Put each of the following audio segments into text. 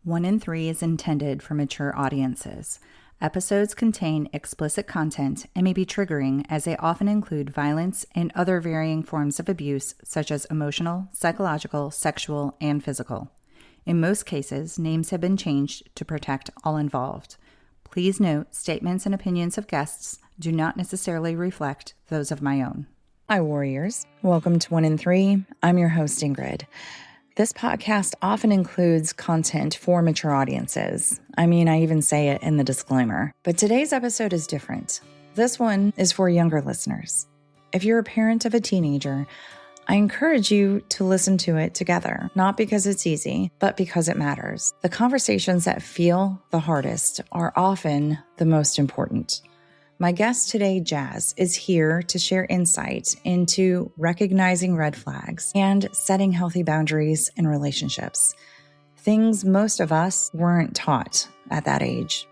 1 in 3 is intended for mature audiences. Episodes contain explicit content and may be triggering as they often include violence and other varying forms of abuse such as emotional, psychological, sexual, and physical. In most cases, names have been changed to protect all involved. Please note, statements and opinions of guests do not necessarily reflect those of my own. Hi, warriors. Welcome to 1 in 3. I'm your host, Ingrid. This podcast often includes content for mature audiences. I even say it in the disclaimer. But today's episode is different. This one is for younger listeners. If you're a parent of a teenager, I encourage you to listen to it together, not because it's easy, but because it matters. The conversations that feel the hardest are often the most important. My guest today, Jas, is here to share insight into recognizing red flags and setting healthy boundaries in relationships. Things most of us weren't taught at that age.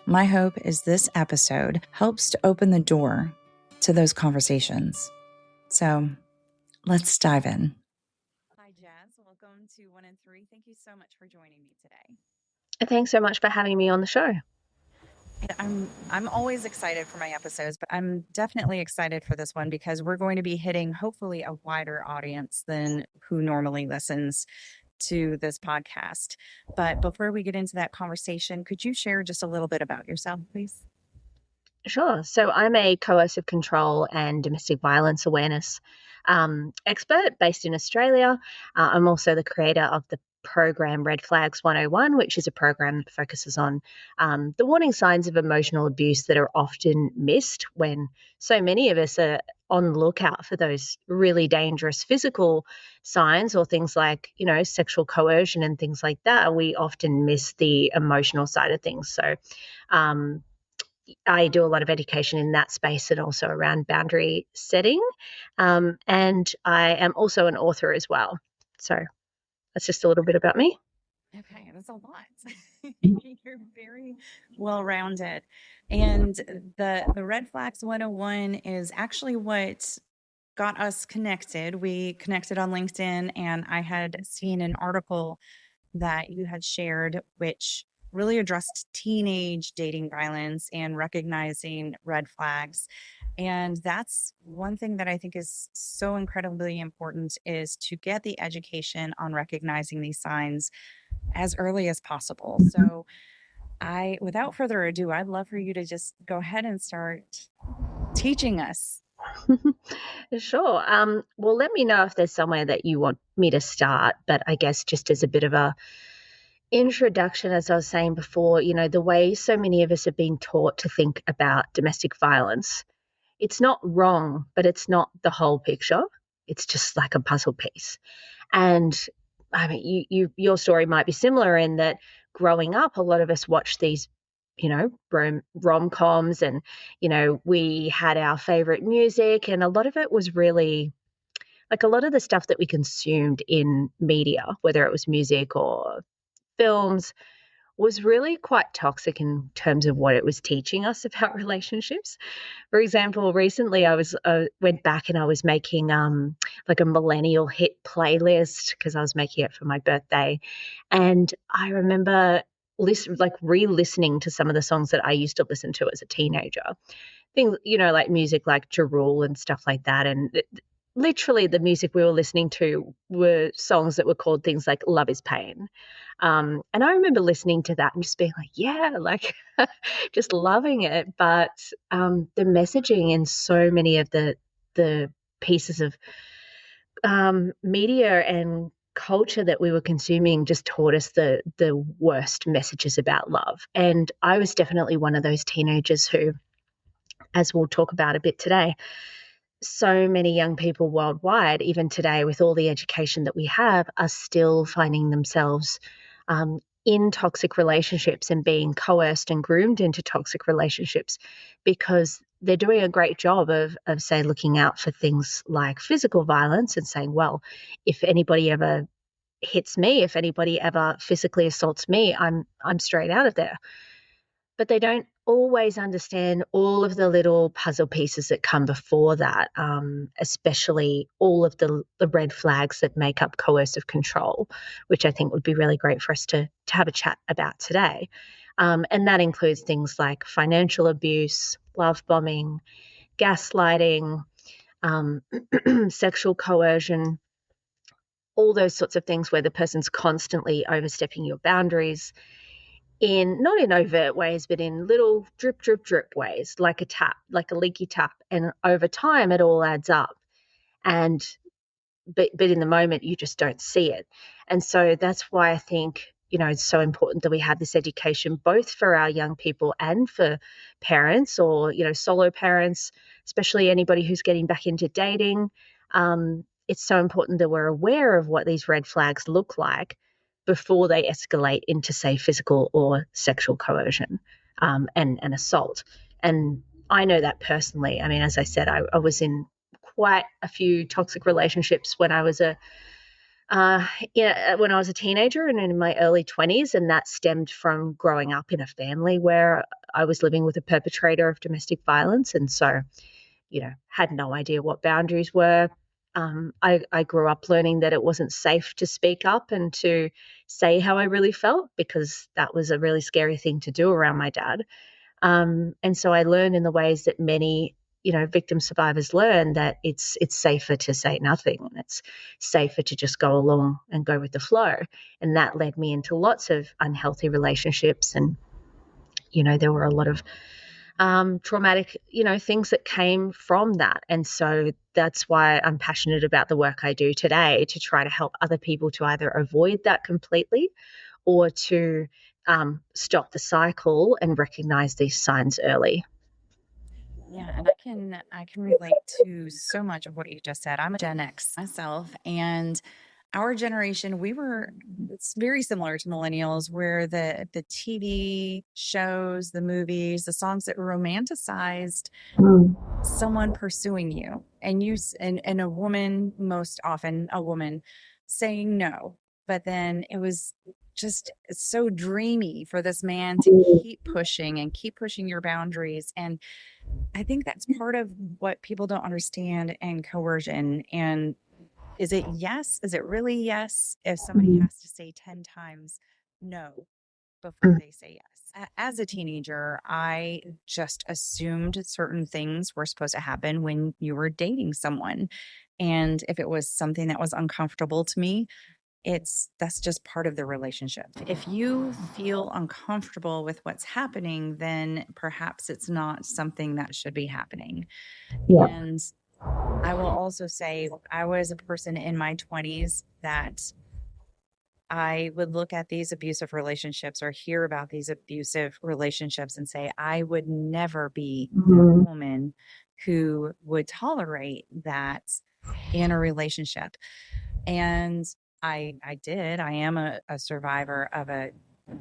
My hope is this episode helps to open the door to those conversations. So let's dive in. Hi, Jas. Welcome to 1 in 3. Thank you so much for joining me today. Thanks so much for having me on the show. I'm always excited for my episodes, but I'm definitely excited for this one because we're going to be hitting hopefully a wider audience than who normally listens to this podcast. But before we get into that conversation, could you share just a little bit about yourself, please? Sure. So I'm a coercive control and domestic violence awareness expert based in Australia. I'm also the creator of the program Red Flags 101, which is a program that focuses on the warning signs of emotional abuse that are often missed when so many of us are on the lookout for those really dangerous physical signs or things like, sexual coercion and things like that. We often miss the emotional side of things. So I do a lot of education in that space and also around boundary setting. And I am also an author as well. So that's just a little bit about me. Okay, that's a lot. You're very well-rounded. And the Red Flags 101 is actually what got us connected. We connected on LinkedIn, and I had seen an article that you had shared, which really addressed teenage dating violence and recognizing red flags. And that's one thing that I think is so incredibly important, is to get the education on recognizing these signs as early as possible. So without further ado, I'd love for you to just go ahead and start teaching us. Sure. Well, let me know if there's somewhere that you want me to start, but I guess just as a bit of a introduction, as I was saying before, the way so many of us have been taught to think about domestic violence, it's not wrong, but it's not the whole picture. It's just like a puzzle piece. And your story might be similar in that growing up, a lot of us watched these, rom-coms and, we had our favorite music, and a lot of it was really like a lot of the stuff that we consumed in media, whether it was music or films, was really quite toxic in terms of what it was teaching us about relationships. For example, recently I went back and I was making like a millennial hit playlist because I was making it for my birthday, and I remember re-listening to some of the songs that I used to listen to as a teenager. Things, like music like Jarul and stuff like that, and literally the music we were listening to were songs that were called things like Love is Pain. And I remember listening to that and just being like, yeah, like just loving it. But the messaging in so many of the pieces of media and culture that we were consuming just taught us the worst messages about love. And I was definitely one of those teenagers who, as we'll talk about a bit today, so many young people worldwide, even today with all the education that we have, are still finding themselves in toxic relationships and being coerced and groomed into toxic relationships because they're doing a great job of say, looking out for things like physical violence and saying, well, if anybody ever hits me, if anybody ever physically assaults me, I'm straight out of there. But they don't always understand all of the little puzzle pieces that come before that, especially all of the red flags that make up coercive control, which I think would be really great for us to have a chat about today. And that includes things like financial abuse, love bombing, gaslighting, sexual coercion, all those sorts of things where the person's constantly overstepping your boundaries in not in overt ways, but in little drip, drip, drip ways, like a tap, like a leaky tap. And over time, it all adds up. And but in the moment, you just don't see it. And so that's why I think, it's so important that we have this education, both for our young people and for parents or, solo parents, especially anybody who's getting back into dating. It's so important that we're aware of what these red flags look like before they escalate into, say, physical or sexual coercion and assault. And I know that personally. I mean, as I said, I was in quite a few toxic relationships when I was when I was a teenager and in my early 20s, and that stemmed from growing up in a family where I was living with a perpetrator of domestic violence, and so, had no idea what boundaries were. I grew up learning that it wasn't safe to speak up and to say how I really felt, because that was a really scary thing to do around my dad. And so I learned in the ways that many, victim survivors learn, that it's safer to say nothing, and it's safer to just go along and go with the flow. And that led me into lots of unhealthy relationships. And, there were a lot of traumatic, things that came from that. And so that's why I'm passionate about the work I do today, to try to help other people to either avoid that completely or to stop the cycle and recognize these signs early. Yeah, and I can relate to so much of what you just said. I'm a Gen X myself, and our generation, it's very similar to millennials, where the TV shows, the movies, the songs that romanticized someone pursuing you, and and a woman, most often a woman, saying no. But then it was just so dreamy for this man to keep pushing and keep pushing your boundaries. And I think that's part of what people don't understand in coercion. And is it yes? Is it really yes if somebody has to say 10 times no before they say yes? As a teenager, I just assumed certain things were supposed to happen when you were dating someone. And if it was something that was uncomfortable to me, that's just part of the relationship. If you feel uncomfortable with what's happening, then perhaps it's not something that should be happening. Yeah. And I will also say, I was a person in my 20s that I would look at these abusive relationships or hear about these abusive relationships and say, I would never be that woman who would tolerate that in a relationship. And I did. I am a survivor of a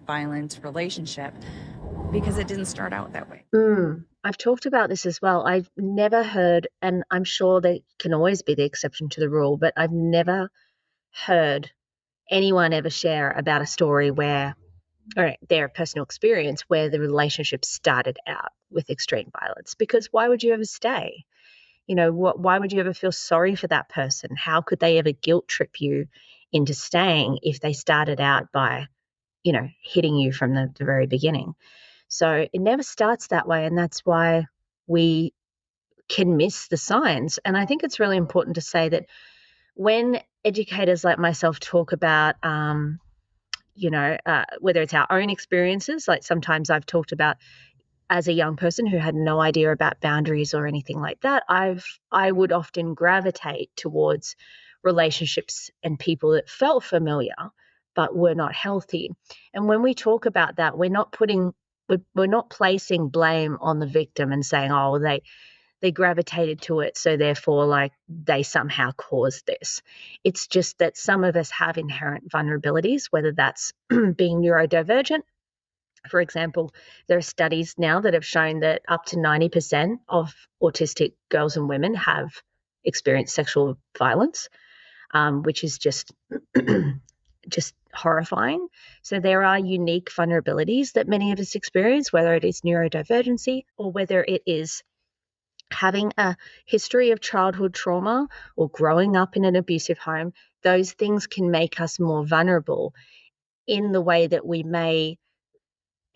violent relationship because it didn't start out that way. I've talked about this as well. I've never heard, and I'm sure there can always be the exception to the rule, but I've never heard anyone ever share about a story where, or their personal experience where the relationship started out with extreme violence. Because why would you ever stay? Why would you ever feel sorry for that person? How could they ever guilt trip you into staying if they started out by, hitting you from the very beginning? So it never starts that way. And that's why we can miss the signs. And I think it's really important to say that when educators like myself talk about, whether it's our own experiences, like sometimes I've talked about as a young person who had no idea about boundaries or anything like that, I would often gravitate towards relationships and people that felt familiar but were not healthy. And when we talk about that, we're not placing blame on the victim and saying, oh, they gravitated to it, so therefore, like, they somehow caused this. It's just that some of us have inherent vulnerabilities, whether that's being neurodivergent. For example, there are studies now that have shown that up to 90% of autistic girls and women have experienced sexual violence, which is just horrifying. So there are unique vulnerabilities that many of us experience, whether it is neurodivergency or whether it is having a history of childhood trauma or growing up in an abusive home. Those things can make us more vulnerable in the way that we may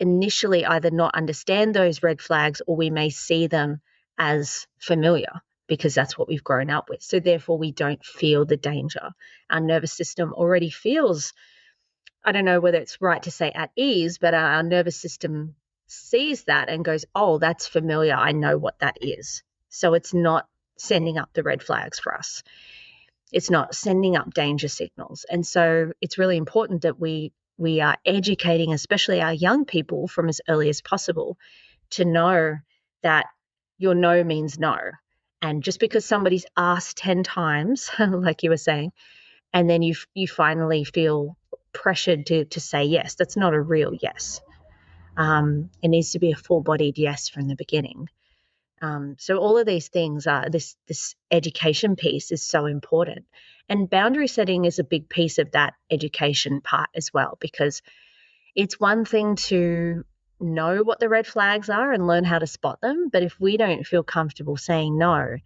initially either not understand those red flags, or we may see them as familiar because that's what we've grown up with. So therefore we don't feel the danger. Our nervous system already feels, I don't know whether it's right to say at ease, but our nervous system sees that and goes, oh, that's familiar. I know what that is. So it's not sending up the red flags for us. It's not sending up danger signals. And so it's really important that we are educating, especially our young people, from as early as possible to know that your no means no. And just because somebody's asked 10 times, like you were saying, and then you finally feel pressured to say yes, that's not a real yes. It needs to be a full-bodied yes from the beginning. So all of these things are this education piece is so important, and boundary setting is a big piece of that education part as well, because it's one thing to know what the red flags are and learn how to spot them, but if we don't feel comfortable saying no,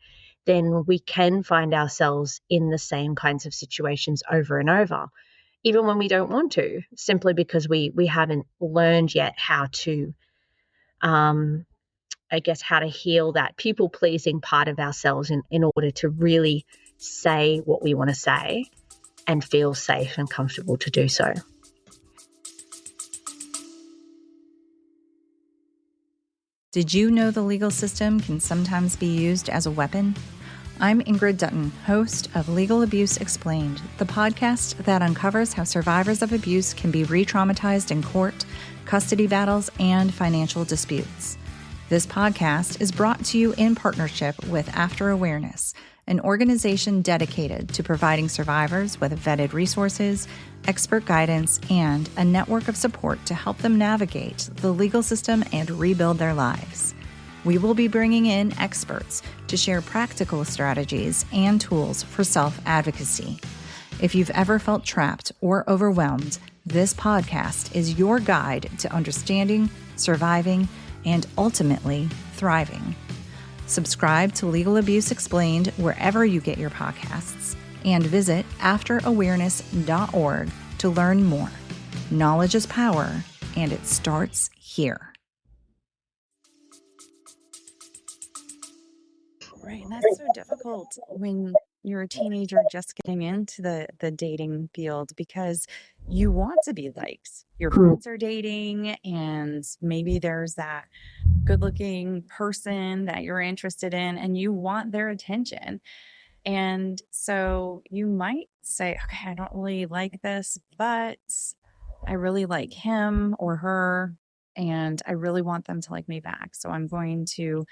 then we can find ourselves in the same kinds of situations over and over, even when we don't want to, simply because we haven't learned yet how to how to heal that people-pleasing part of ourselves in order to really say what we want to say and feel safe and comfortable to do so. Did you know the legal system can sometimes be used as a weapon? I'm Ingrid Dutton, host of Legal Abuse Explained, the podcast that uncovers how survivors of abuse can be re-traumatized in court, custody battles, and financial disputes. This podcast is brought to you in partnership with After Awareness, an organization dedicated to providing survivors with vetted resources, expert guidance, and a network of support to help them navigate the legal system and rebuild their lives. We will be bringing in experts to share practical strategies and tools for self-advocacy. If you've ever felt trapped or overwhelmed, this podcast is your guide to understanding, surviving, and ultimately thriving. Subscribe to Legal Abuse Explained wherever you get your podcasts, and visit afterawareness.org to learn more. Knowledge is power, and it starts here. Right, and that's so difficult when you're a teenager just getting into the dating field, because you want to be liked. Your friends are dating, and maybe there's that good-looking person that you're interested in, and you want their attention. And so you might say, okay, I don't really like this, but I really like him or her, and I really want them to like me back. So I'm going to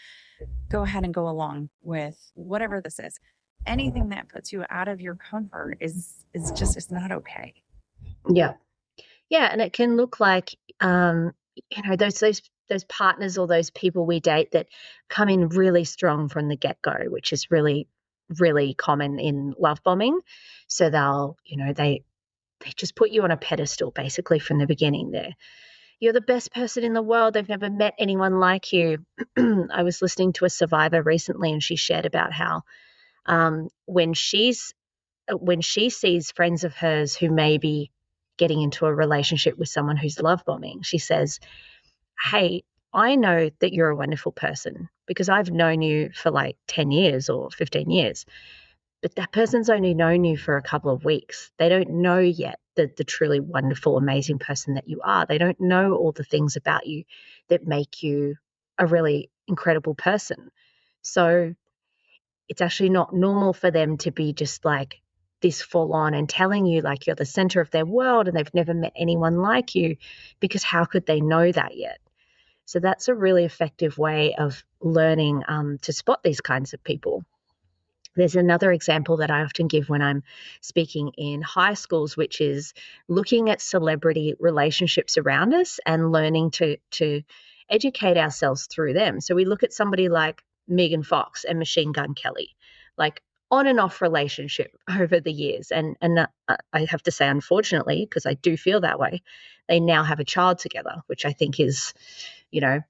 go ahead and go along with whatever this is. Anything that puts you out of your comfort is just, it's not okay. Yeah. Yeah. And it can look like, those partners or those people we date that come in really strong from the get-go, which is really, really common in love bombing. So they'll, they just put you on a pedestal basically from the beginning there. You're the best person in the world. They've never met anyone like you. I was listening to a survivor recently, and she shared about how when she sees friends of hers who may be getting into a relationship with someone who's love bombing, she says, hey, I know that you're a wonderful person because I've known you for like 10 years or 15 years. But that person's only known you for a couple of weeks. They don't know yet the truly wonderful, amazing person that you are. They don't know all the things about you that make you a really incredible person. So it's actually not normal for them to be just like this full on and telling you like you're the center of their world and they've never met anyone like you, because how could they know that yet? So that's a really effective way of learning to spot these kinds of people. There's another example that I often give when I'm speaking in high schools, which is looking at celebrity relationships around us and learning to educate ourselves through them. So we look at somebody like Megan Fox and Machine Gun Kelly. Like, on and off relationship over the years. And I have to say, unfortunately, because I do feel that way, they now have a child together, which I think is,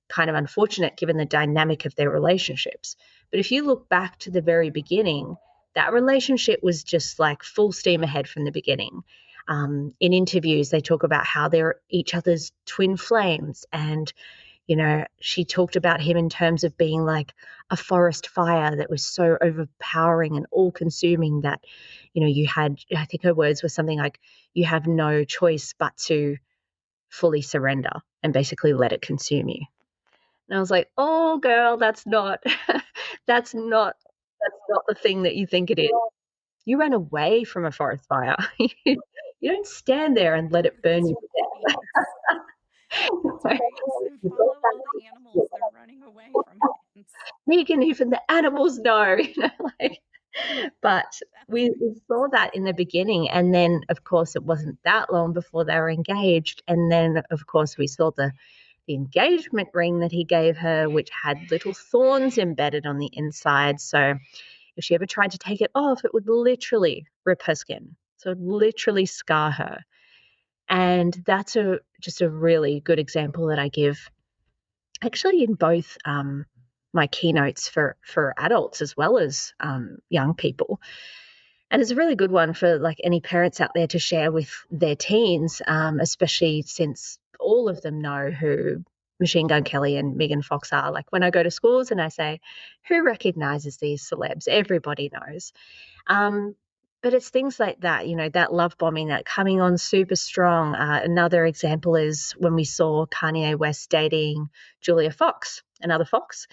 kind of unfortunate given the dynamic of their relationships. But if you look back to the very beginning, that relationship was just like full steam ahead from the beginning. In interviews, they talk about how they're each other's twin flames. And, she talked about him in terms of being like a forest fire that was so overpowering and all consuming that, you had, I think her words were something like, you have no choice but to fully surrender and basically let it consume you. And I was like, oh girl, that's not that's not the thing that you think it is. You ran away from a forest fire. You don't stand there and let it burn you to death. That's right. And follow all the animals. They're running away from it. Megan, even the animals know, but we saw that in the beginning. And then, of course, it wasn't that long before they were engaged. And then, of course, we saw the engagement ring that he gave her, which had little thorns embedded on the inside. So if she ever tried to take it off, it would literally rip her skin. So it would literally scar her. And that's just a really good example that I give actually in both my keynotes for adults as well as young people. And it's a really good one for like any parents out there to share with their teens, especially since all of them know who Machine Gun Kelly and Megan Fox are. Like when I go to schools and I say, who recognizes these celebs? Everybody knows. But it's things like that, that love bombing, that coming on super strong. Another example is when we saw Kanye West dating Julia Fox, another Fox.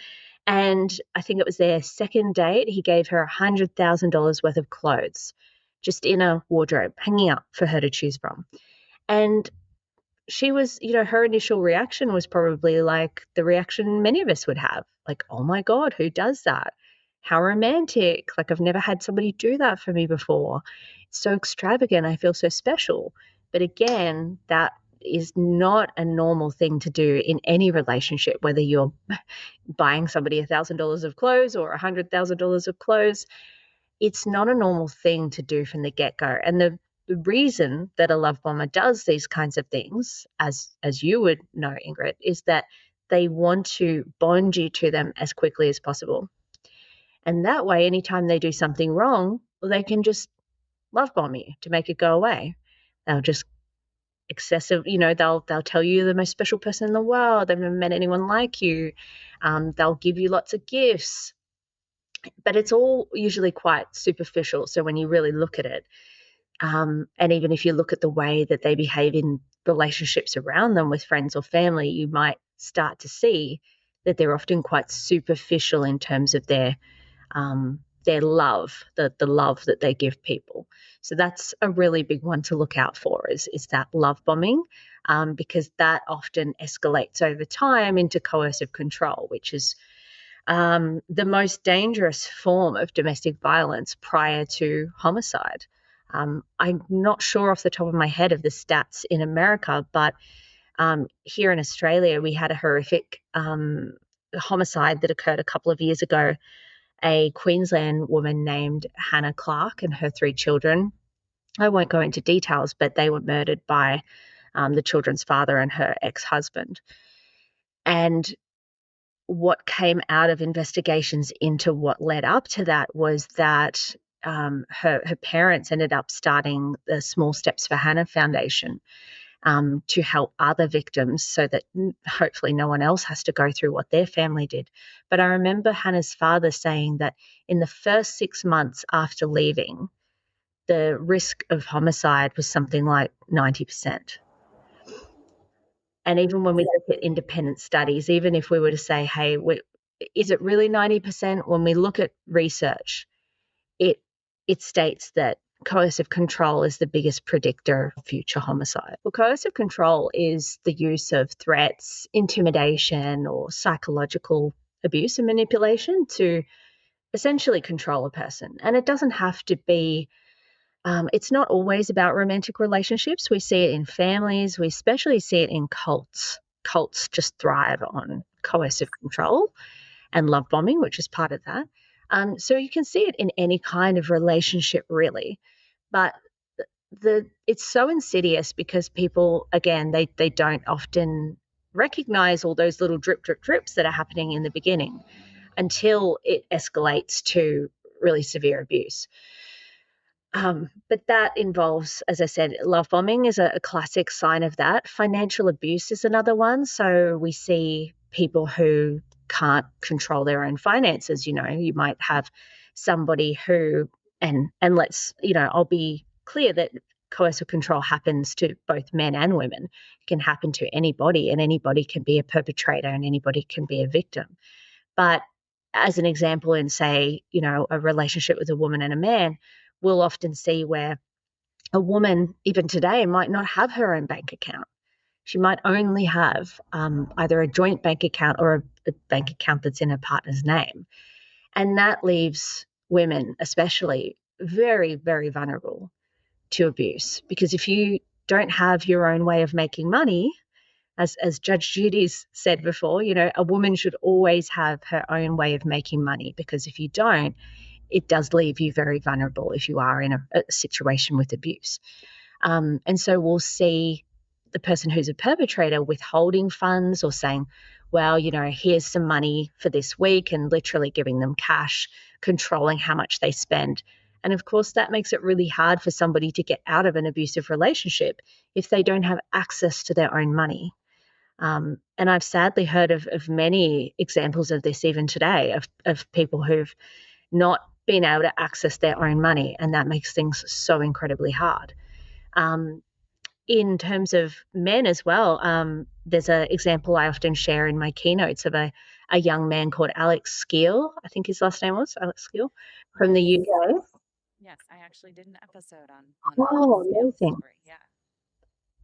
And I think it was their second date. He gave her $100,000 worth of clothes just in a wardrobe, hanging up for her to choose from. And she was, her initial reaction was probably like the reaction many of us would have, like, oh my God, who does that? How romantic. Like, I've never had somebody do that for me before. It's so extravagant. I feel so special. But again, that is not a normal thing to do in any relationship, whether you're buying somebody $1,000 of clothes or $100,000 of clothes. It's not a normal thing to do from the get-go. And the reason that a love bomber does these kinds of things, as you would know, Ingrid, is that they want to bond you to them as quickly as possible. And that way, anytime they do something wrong, they can just love bomb you to make it go away. They'll just excessive, they'll tell you you're the most special person in the world. They've never met anyone like you. They'll give you lots of gifts. But it's all usually quite superficial. So when you really look at it, and even if you look at the way that they behave in relationships around them with friends or family, you might start to see that they're often quite superficial in terms of their love, the love that they give people. So that's a really big one to look out for is that love bombing, because that often escalates over time into coercive control, which is the most dangerous form of domestic violence prior to homicide. I'm not sure off the top of my head of the stats in America, but here in Australia, we had a horrific homicide that occurred a couple of years ago. A Queensland woman named Hannah Clark and her 3 children. I won't go into details, but they were murdered by the children's father and her ex-husband. And what came out of investigations into what led up to that was that her parents ended up starting the Small Steps for Hannah Foundation to help other victims so that hopefully no one else has to go through what their family did. But I remember Hannah's father saying that in the first 6 months after leaving, the risk of homicide was something like 90%. And even when we look at independent studies, even if we were to say, hey, is it really 90%? When we look at research, it states that coercive control is the biggest predictor of future homicide. Well, coercive control is the use of threats, intimidation, or psychological abuse and manipulation to essentially control a person. And it doesn't have to be, it's not always about romantic relationships. We see it in families. We especially see it in cults. Cults just thrive on coercive control and love bombing, which is part of that. So you can see it in any kind of relationship, really. But it's so insidious because people, again, they don't often recognize all those little drips that are happening in the beginning until it escalates to really severe abuse. But that involves, as I said, love bombing is a classic sign of that. Financial abuse is another one. So we see people who can't control their own finances. You might have somebody who, and let's, I'll be clear that coercive control happens to both men and women. It can happen to anybody, and anybody can be a perpetrator and anybody can be a victim. But as an example, in, say, a relationship with a woman and a man, we'll often see where a woman, even today, might not have her own bank account. She might only have either a joint bank account or a bank account that's in her partner's name. And that leaves women, especially, very, very vulnerable to abuse. Because if you don't have your own way of making money, as Judge Judy's said before, a woman should always have her own way of making money, because if you don't, it does leave you very vulnerable if you are in a situation with abuse. And so we'll see the person who's a perpetrator withholding funds or saying, well, here's some money for this week, and literally giving them cash, controlling how much they spend. And of course, that makes it really hard for somebody to get out of an abusive relationship if they don't have access to their own money. And I've sadly heard of many examples of this even today, of people who've not been able to access their own money, and that makes things so incredibly hard. In terms of men as well, there's an example I often share in my keynotes of a young man called Alex Skeel. I think his last name was Alex Skeel, from the UK. Yes, I actually did an episode on Oh, Skeel's amazing. story. Yeah.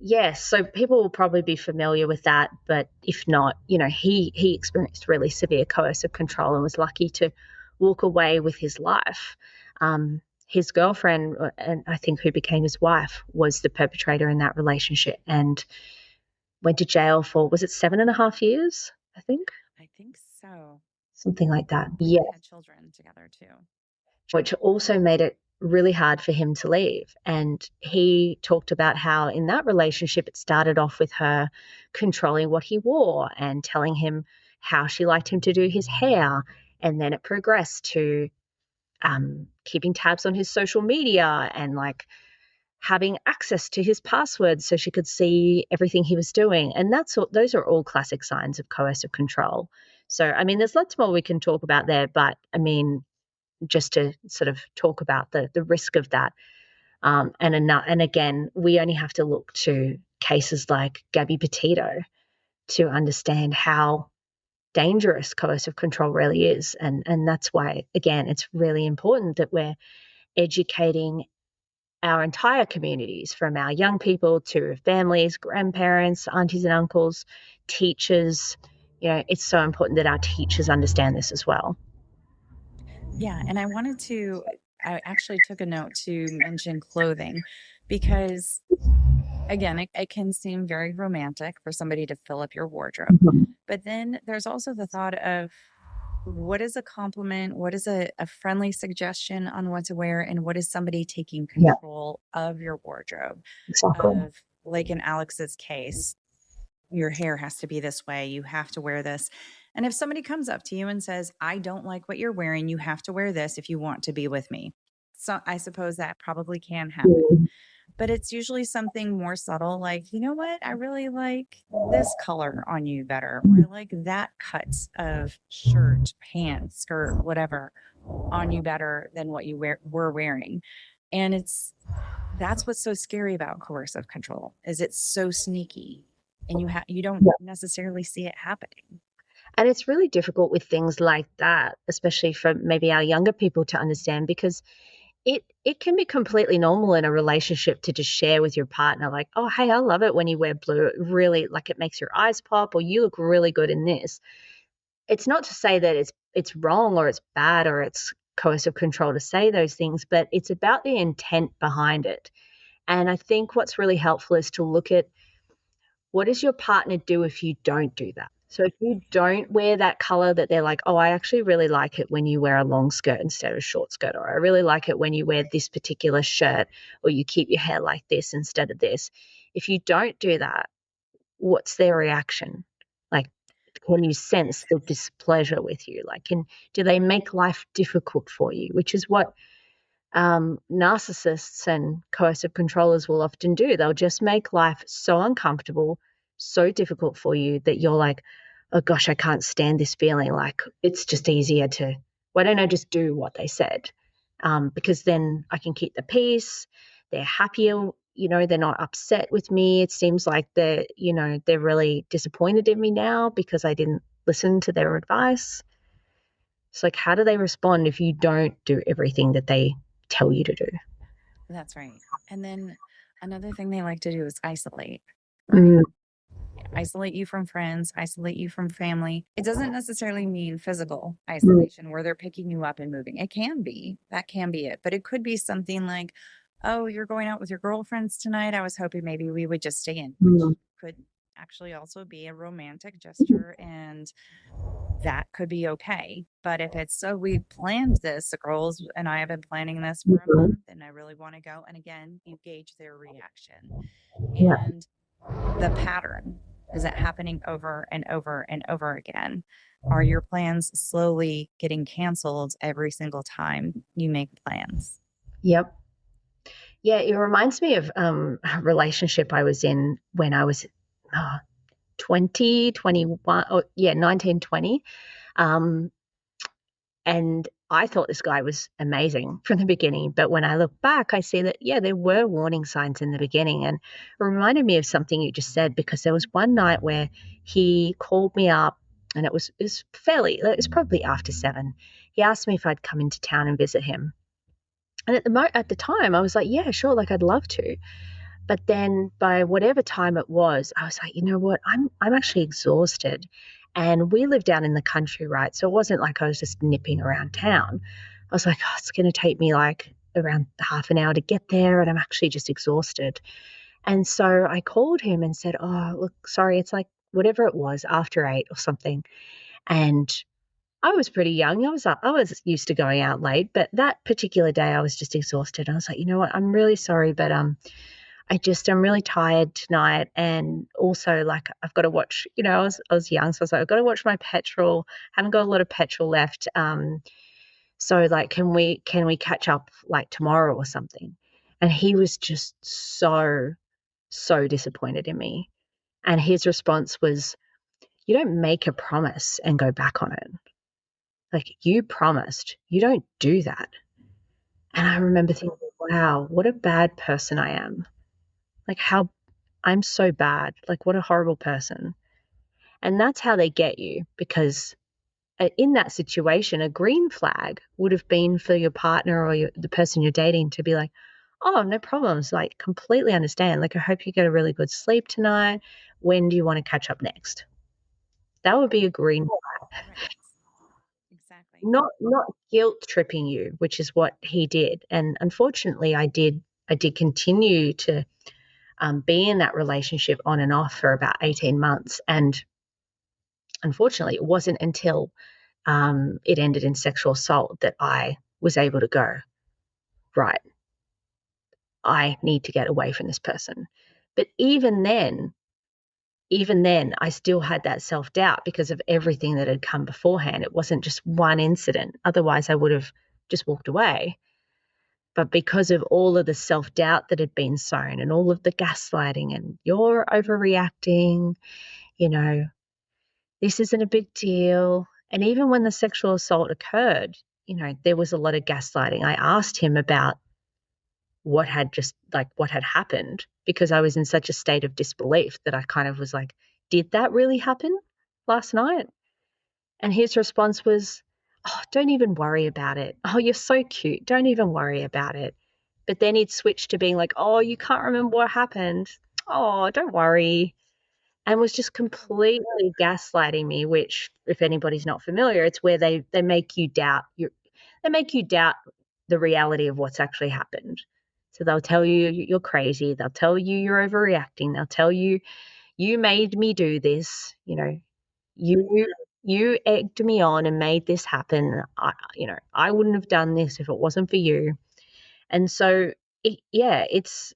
Yes, so people will probably be familiar with that, but if not, he experienced really severe coercive control and was lucky to walk away with his life. His girlfriend, and I think who became his wife, was the perpetrator in that relationship and went to jail for, was it 7.5 years, I think? I think so. Something like that. They Yeah. had children together too. Which also made it really hard for him to leave. And he talked about how in that relationship it started off with her controlling what he wore and telling him how she liked him to do his hair. And then it progressed to keeping tabs on his social media and having access to his passwords so she could see everything he was doing. And those are all classic signs of coercive control. So, there's lots more we can talk about there, but just to sort of talk about the risk of that. And again, we only have to look to cases like Gabby Petito to understand how dangerous coercive control really is. And that's why, again, it's really important that we're educating our entire communities, from our young people to families, grandparents, aunties and uncles, teachers. It's so important that our teachers understand this as well. Yeah, and I actually took a note to mention clothing because, again, it can seem very romantic for somebody to fill up your wardrobe. Mm-hmm. But then there's also the thought of what is a compliment? What is a friendly suggestion on what to wear? And what is somebody taking control of your wardrobe? Exactly. Of, like in Alex's case, your hair has to be this way. You have to wear this. And if somebody comes up to you and says, I don't like what you're wearing, you have to wear this if you want to be with me. So I suppose that probably can happen. But it's usually something more subtle, like, you know what? I really like this color on you better. Or I like that cut of shirt, pants, skirt, whatever on you better than what you were wearing. And that's what's so scary about coercive control, is it's so sneaky and you don't necessarily see it happening. And it's really difficult with things like that, especially for maybe our younger people to understand, because it can be completely normal in a relationship to just share with your partner, like, oh, hey, I love it when you wear blue. It really, it makes your eyes pop, or you look really good in this. It's not to say that it's wrong or it's bad or it's coercive control to say those things, but it's about the intent behind it. And I think what's really helpful is to look at, what does your partner do if you don't do that? So if you don't wear that color that they're like, oh, I actually really like it when you wear a long skirt instead of a short skirt, or I really like it when you wear this particular shirt, or you keep your hair like this instead of this. If you don't do that, what's their reaction? Like, can you sense the displeasure with you? Like, do they make life difficult for you? Which is what narcissists and coercive controllers will often do. They'll just make life so uncomfortable, so difficult for you that you're like, oh gosh, I can't stand this feeling. Like, it's just easier to, why don't I just do what they said? Because then I can keep the peace. They're happier. They're not upset with me. It seems like they're really disappointed in me now because I didn't listen to their advice. It's like, how do they respond if you don't do everything that they tell you to do? That's right. And then another thing they like to do is isolate, right? Mm. Isolate you from friends, isolate you from family. It doesn't necessarily mean physical isolation where they're picking you up and moving. It can be, that can be it. But it could be something like, oh, you're going out with your girlfriends tonight. I was hoping maybe we would just stay in, which could actually also be a romantic gesture, and that could be okay. But if it's, so we planned this, the girls and I have been planning this for a month and I really want to go. And again, you gauge their reaction and the pattern. Is it happening over and over and over again? Are your plans slowly getting canceled every single time you make plans? Yep. Yeah, it reminds me of a relationship I was in when I was 20, 21, 19, 20. And I thought this guy was amazing from the beginning. But when I look back, I see that, yeah, there were warning signs in the beginning. And it reminded me of something you just said, because there was one night where he called me up, and it was probably after 7. He asked me if I'd come into town and visit him. And at the time, I was like, yeah, sure, like I'd love to. But then by whatever time it was, I was like, you know what, I'm actually exhausted. And we live down in the country, right? So it wasn't like I was just nipping around town. I was like, oh, it's going to take me like around half an hour to get there, and I'm actually just exhausted. And so I called him and said, oh, look, sorry, it's like whatever it was, after 8 or something. And I was pretty young. I was used to going out late, but that particular day I was just exhausted. I was like, you know what, I'm really sorry, but I'm really tired tonight. And also, like, I've got to watch, I was young, so I was like, I've got to watch my petrol. Haven't got a lot of petrol left. So like, can we catch up like tomorrow or something? And he was just so disappointed in me. And his response was, you don't make a promise and go back on it. Like, you promised, you don't do that. And I remember thinking, wow, what a bad person I am. Like, how I'm so bad. Like, what a horrible person. And that's how they get you, because in that situation, a green flag would have been for your partner or the person you're dating to be like, oh, no problems. Like, completely understand. Like, I hope you get a really good sleep tonight. When do you want to catch up next? That would be a green flag. Right. Exactly. Not guilt tripping you, which is what he did. And unfortunately, I did continue to be in that relationship on and off for about 18 months. And unfortunately, it wasn't until it ended in sexual assault that I was able to go, right, I need to get away from this person. But even then, I still had that self-doubt because of everything that had come beforehand. It wasn't just one incident. Otherwise, I would have just walked away. But because of all of the self-doubt that had been sown and all of the gaslighting and you're overreacting, this isn't a big deal. And even when the sexual assault occurred, there was a lot of gaslighting. I asked him about what had happened, because I was in such a state of disbelief that I kind of was like, did that really happen last night? And his response was, oh, don't even worry about it. Oh, you're so cute. Don't even worry about it. But then he'd switch to being like, oh, you can't remember what happened. Oh, don't worry. And was just completely gaslighting me, which, if anybody's not familiar, it's where they make you doubt the reality of what's actually happened. So they'll tell you you're crazy. They'll tell you you're overreacting. They'll tell you, you made me do this. you egged me on and made this happen. I wouldn't have done this if it wasn't for you. And so, it's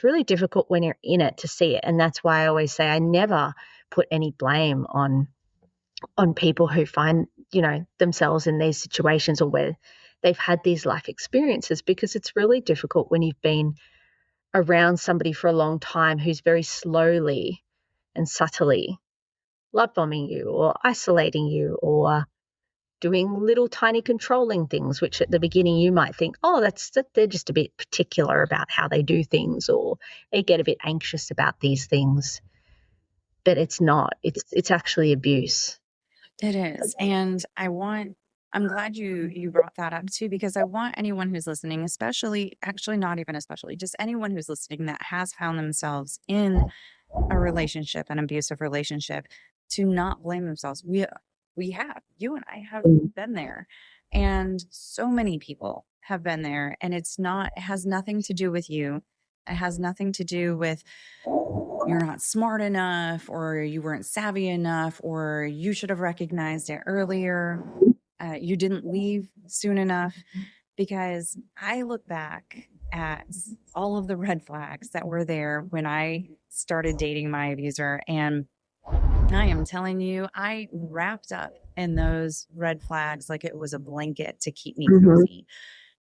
really difficult when you're in it to see it. And that's why I always say I never put any blame on people who find, themselves in these situations or where they've had these life experiences, because it's really difficult when you've been around somebody for a long time who's very slowly and subtly love bombing you or isolating you or doing little tiny controlling things, which at the beginning you might think, oh, they're just a bit particular about how they do things, or they get a bit anxious about these things. But it's not. It's actually abuse. It is. And I'm glad you brought that up too, because I want anyone who's listening, actually not even especially, just anyone who's listening that has found themselves in a relationship, an abusive relationship, to not blame themselves. You and I have been there, and so many people have been there, and it has nothing to do with you. It has nothing to do with you're not smart enough, or you weren't savvy enough, or you should have recognized it earlier. You didn't leave soon enough. Because I look back at all of the red flags that were there when I started dating my abuser, and I am telling you, I wrapped up in those red flags like it was a blanket to keep me cozy.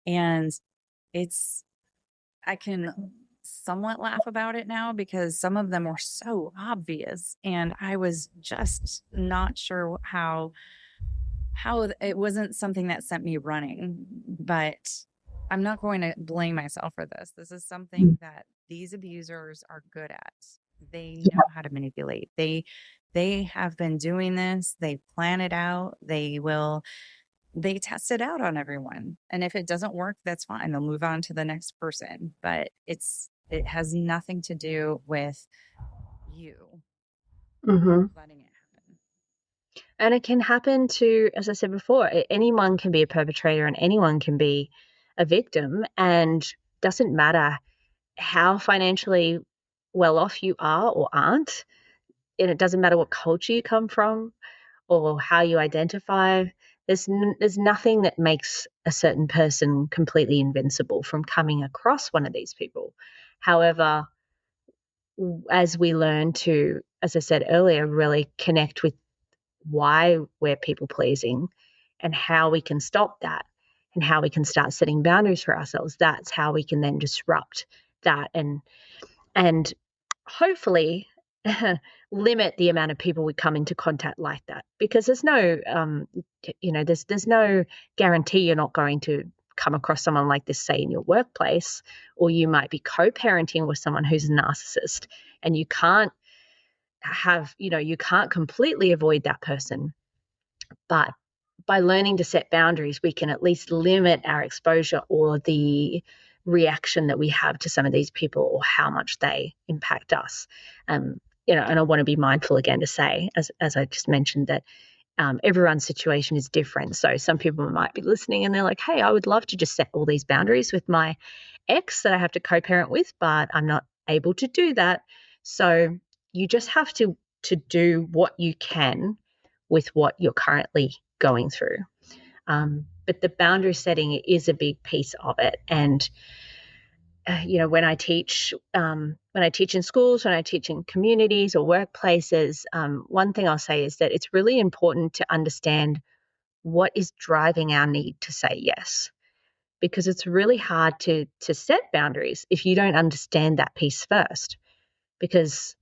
And I can somewhat laugh about it now because some of them were so obvious, and I was just not sure how it wasn't something that sent me running. But I'm not going to blame myself for this. This is something that these abusers are good at. They know how to manipulate. They have been doing this. They plan it out. They test it out on everyone. And if it doesn't work, that's fine. They'll move on to the next person. But it has nothing to do with you letting it happen. And it can happen to, as I said before, anyone can be a perpetrator and anyone can be a victim, and doesn't matter how financially well off you are or aren't, and it doesn't matter what culture you come from or how you identify. There's nothing that makes a certain person completely invincible from coming across one of these people. However, as we learn to, as I said earlier, really connect with why we're people pleasing and how we can stop that and how we can start setting boundaries for ourselves, that's how we can then disrupt that and hopefully limit the amount of people we come into contact like that, because there's no there's no guarantee you're not going to come across someone like this, say in your workplace, or you might be co-parenting with someone who's a narcissist, and you can't completely avoid that person. But by learning to set boundaries, we can at least limit our exposure or the reaction that we have to some of these people or how much they impact us. And I want to be mindful again to say, as I just mentioned, that everyone's situation is different. So some people might be listening and they're like, hey, I would love to just set all these boundaries with my ex that I have to co-parent with, but I'm not able to do that. So you just have to do what you can with what you're currently going through. But the boundary setting is a big piece of it. And when I teach in schools, when I teach in communities or workplaces, one thing I'll say is that it's really important to understand what is driving our need to say yes, because it's really hard to set boundaries if you don't understand that piece first. Because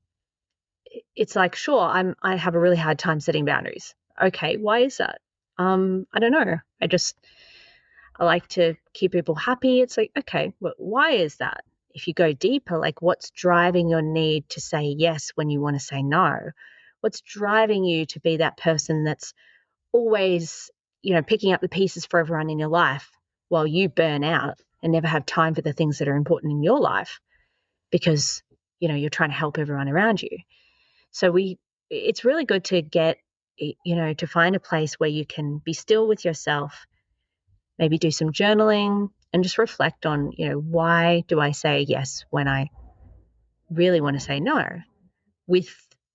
it's like, sure, I have a really hard time setting boundaries. Okay, why is that? I don't know. I like to keep people happy. It's like, okay, well, why is that? If you go deeper, like what's driving your need to say yes when you want to say no? What's driving you to be that person that's always, picking up the pieces for everyone in your life while you burn out and never have time for the things that are important in your life because, you're trying to help everyone around you. So it's really good to get, to find a place where you can be still with yourself, maybe do some journaling and just reflect on, why do I say yes when I really want to say no, with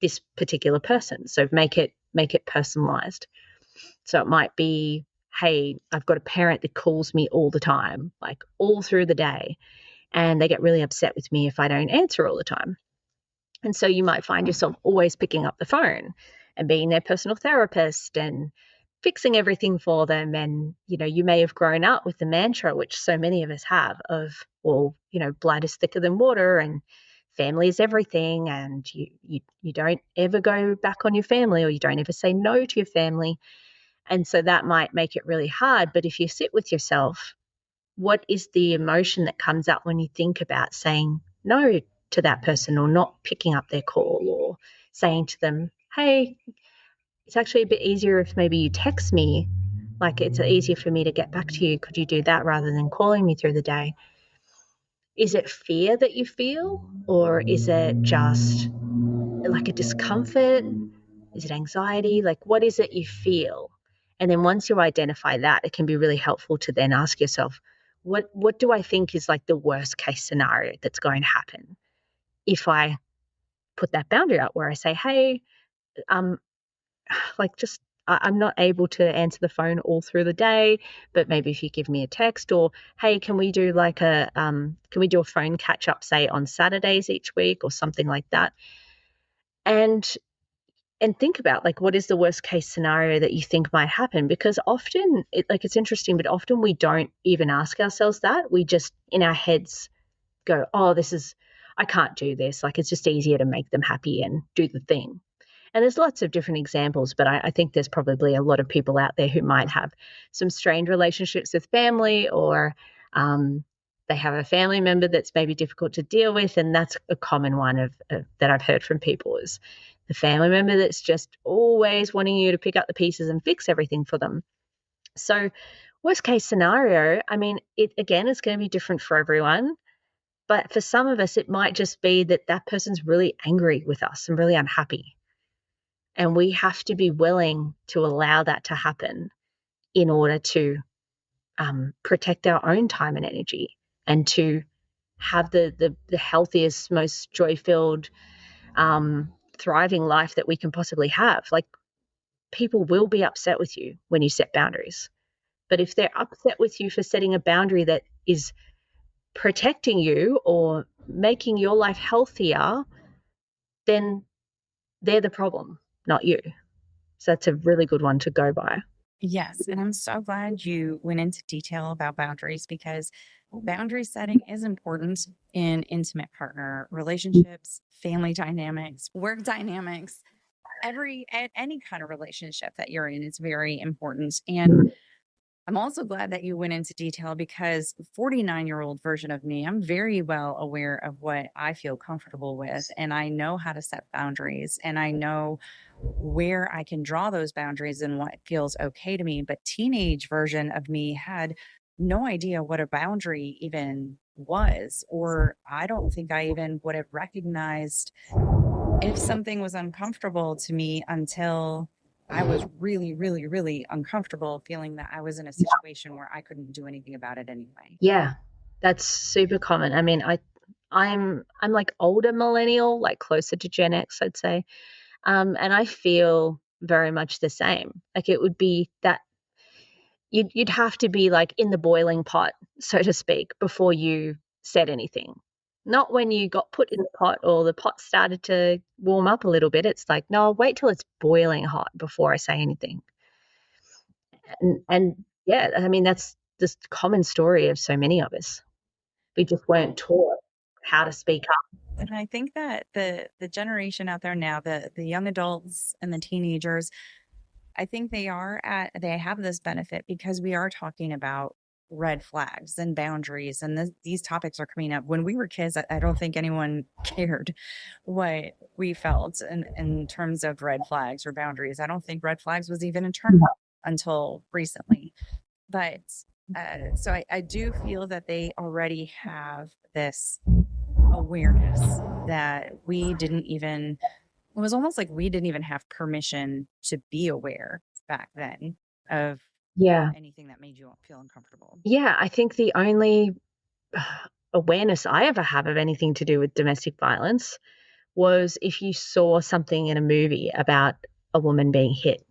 this particular person. So make it personalized. So it might be, hey, I've got a parent that calls me all the time, like all through the day, and they get really upset with me if I don't answer all the time. And so you might find yourself always picking up the phone and being their personal therapist and fixing everything for them. And, you may have grown up with the mantra, which so many of us have, of, well, blood is thicker than water and family is everything. And you don't ever go back on your family, or you don't ever say no to your family. And so that might make it really hard. But if you sit with yourself, what is the emotion that comes up when you think about saying no to that person, or not picking up their call, or saying to them, hey, it's actually a bit easier if maybe you text me, like it's easier for me to get back to you. Could you do that rather than calling me through the day? Is it fear that you feel, or is it just like a discomfort? Is it anxiety? Like, what is it you feel? And then once you identify that, it can be really helpful to then ask yourself, what do I think is like the worst case scenario that's going to happen if I put that boundary out where I say, hey, like just I'm not able to answer the phone all through the day, but maybe if you give me a text, or hey, can we do a phone catch up, say on Saturdays each week, or something like that. And think about, like, what is the worst case scenario that you think might happen? Because often it's interesting, but often we don't even ask ourselves that. We just in our heads go, oh, I can't do this. Like, it's just easier to make them happy and do the thing. And there's lots of different examples, but I think there's probably a lot of people out there who might have some strained relationships with family, or they have a family member that's maybe difficult to deal with. And that's a common one that I've heard from people, is the family member that's just always wanting you to pick up the pieces and fix everything for them. So worst case scenario, I mean, it's going to be different for everyone. But for some of us, it might just be that person's really angry with us and really unhappy. And we have to be willing to allow that to happen in order to protect our own time and energy, and to have the healthiest, most joy-filled, thriving life that we can possibly have. Like, people will be upset with you when you set boundaries. But if they're upset with you for setting a boundary that is protecting you or making your life healthier, then they're the problem, not you. So that's a really good one to go by. Yes. And I'm so glad you went into detail about boundaries, because boundary setting is important in intimate partner relationships, family dynamics, work dynamics, any kind of relationship that you're in is very important. And I'm also glad that you went into detail, because 49-year-old version of me, I'm very well aware of what I feel comfortable with, and I know how to set boundaries, and I know where I can draw those boundaries and what feels okay to me. But teenage version of me had no idea what a boundary even was, or I don't think I even would have recognized if something was uncomfortable to me until I was really, really, really uncomfortable feeling that I was in a situation where I couldn't do anything about it anyway. Yeah, that's super common. I mean, I'm like older millennial, like closer to Gen X, I'd say. And I feel very much the same. Like, it would be that you'd have to be like in the boiling pot, so to speak, before you said anything. Not when you got put in the pot or the pot started to warm up a little bit. It's like, no, wait till it's boiling hot before I say anything. And yeah, I mean, that's this common story of so many of us. We just weren't taught how to speak up. And I think that the generation out there now, the young adults and the teenagers, I think they have this benefit because we are talking about red flags and boundaries, and these topics are coming up. When we were kids, I don't think anyone cared what we felt in terms of red flags or boundaries. I don't think red flags was even a term until recently. But so I do feel that they already have this awareness that it was almost like we didn't even have permission to be aware back then of anything that made you feel uncomfortable. Yeah, I think the only awareness I ever have of anything to do with domestic violence was if you saw something in a movie about a woman being hit,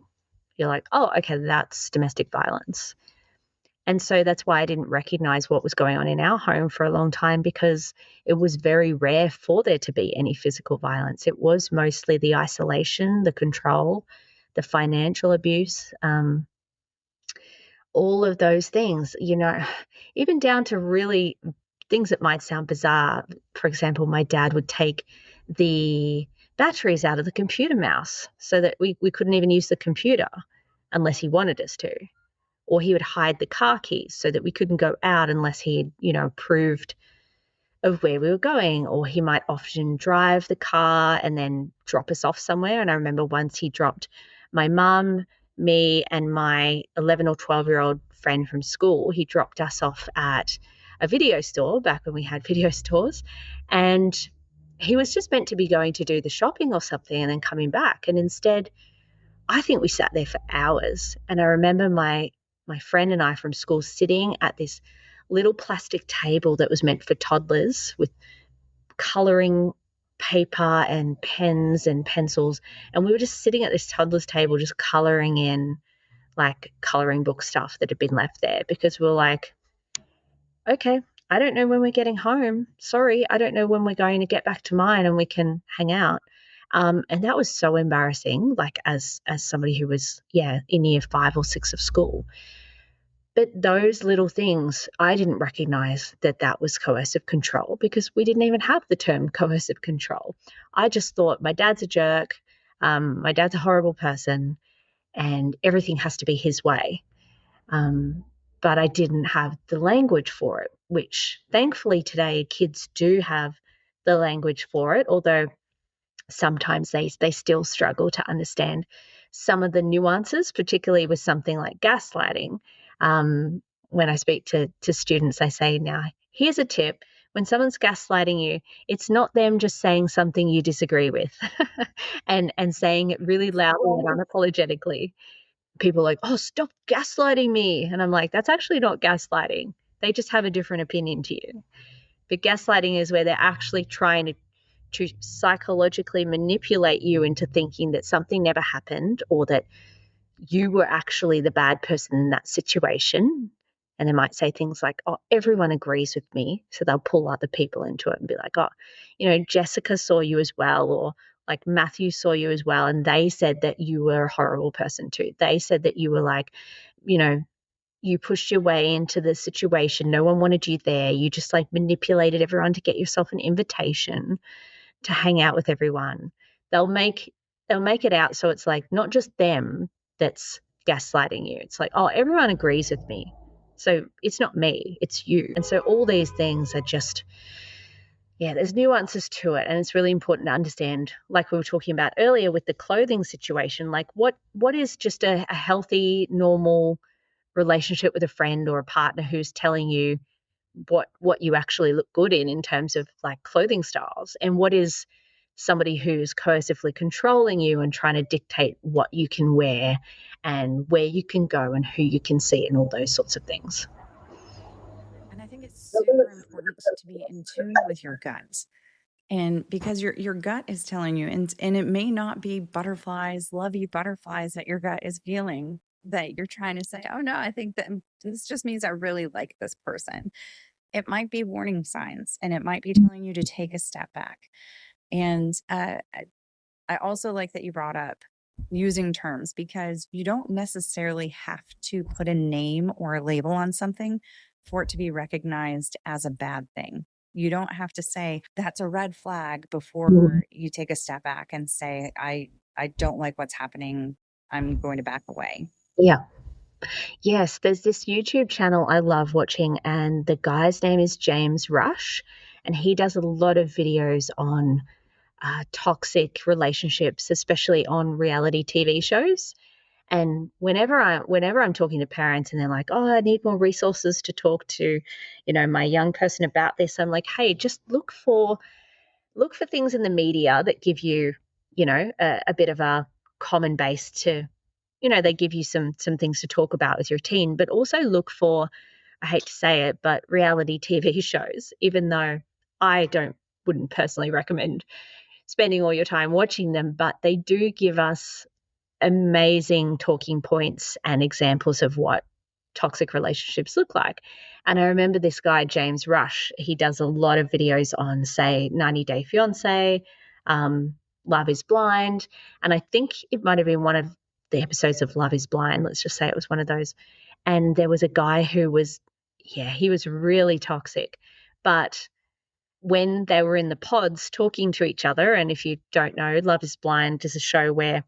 you're like, oh, okay, that's domestic violence. And so that's why I didn't recognize what was going on in our home for a long time, because it was very rare for there to be any physical violence. It was mostly the isolation, the control, the financial abuse, all of those things, even down to really things that might sound bizarre. For example, my dad would take the batteries out of the computer mouse so that we couldn't even use the computer unless he wanted us to. Or he would hide the car keys so that we couldn't go out unless he had, approved of where we were going. Or he might often drive the car and then drop us off somewhere. And I remember once he dropped my mum, me, and my 11 or 12-year-old friend from school. He dropped us off at a video store back when we had video stores. And he was just meant to be going to do the shopping or something and then coming back. And instead, I think we sat there for hours. And I remember my friend and I from school sitting at this little plastic table that was meant for toddlers with coloring paper and pens and pencils. And we were just sitting at this toddler's table, just coloring in like coloring book stuff that had been left there, because we were like, okay, I don't know when we're getting home. Sorry, I don't know when we're going to get back to mine and we can hang out. And that was so embarrassing, like as somebody who was, in year 5 or 6 of school. But those little things, I didn't recognize that was coercive control, because we didn't even have the term coercive control. I just thought my dad's a jerk, my dad's a horrible person, and everything has to be his way. But I didn't have the language for it, which thankfully today kids do have the language for it, although sometimes they still struggle to understand some of the nuances, particularly with something like gaslighting. When I speak to students, I say, now, here's a tip. When someone's gaslighting you, it's not them just saying something you disagree with and saying it really loudly and unapologetically. People are like, oh, stop gaslighting me. And I'm like, that's actually not gaslighting. They just have a different opinion to you. But gaslighting is where they're actually trying to psychologically manipulate you into thinking that something never happened, or that you were actually the bad person in that situation. And they might say things like, oh, everyone agrees with me. So they'll pull other people into it and be like, oh, Jessica saw you as well, or like Matthew saw you as well, and they said that you were a horrible person too. They said that you were like, you pushed your way into the situation. No one wanted you there. You just like manipulated everyone to get yourself an invitation to hang out with everyone. They'll make it out so it's like not just them that's gaslighting you. It's like, oh, everyone agrees with me. So it's not me, it's you. And so all these things are just, there's nuances to it. And it's really important to understand, like we were talking about earlier with the clothing situation, like what is just a healthy, normal relationship with a friend or a partner who's telling you what you actually look good in terms of like clothing styles, and what is somebody who's coercively controlling you and trying to dictate what you can wear and where you can go and who you can see and all those sorts of things. And I think it's super important to be in tune with your gut. And because your gut is telling you, and it may not be butterflies, lovey butterflies that your gut is feeling, that you're trying to say, oh no, I think that this just means I really like this person. It might be warning signs, and it might be telling you to take a step back. And I also like that you brought up using terms, because you don't necessarily have to put a name or a label on something for it to be recognized as a bad thing. You don't have to say that's a red flag before you take a step back and say, I don't like what's happening. I'm going to back away. Yeah. Yes, there's this YouTube channel I love watching, and the guy's name is James Rush, and he does a lot of videos on toxic relationships, especially on reality TV shows. And whenever I'm talking to parents and they're like, oh, I need more resources to talk to, my young person about this, I'm like, hey, just look for things in the media that give you, a bit of a common base to, they give you some things to talk about with your teen, but also look for, I hate to say it, but reality TV shows, even though I wouldn't personally recommend spending all your time watching them, but they do give us amazing talking points and examples of what toxic relationships look like. And I remember this guy, James Rush, he does a lot of videos on, say, 90 Day Fiance, Love is Blind. And I think it might have been one of the episodes of Love is Blind. Let's just say it was one of those. And there was a guy who was, he was really toxic. But when they were in the pods talking to each other, and if you don't know, Love is Blind is a show where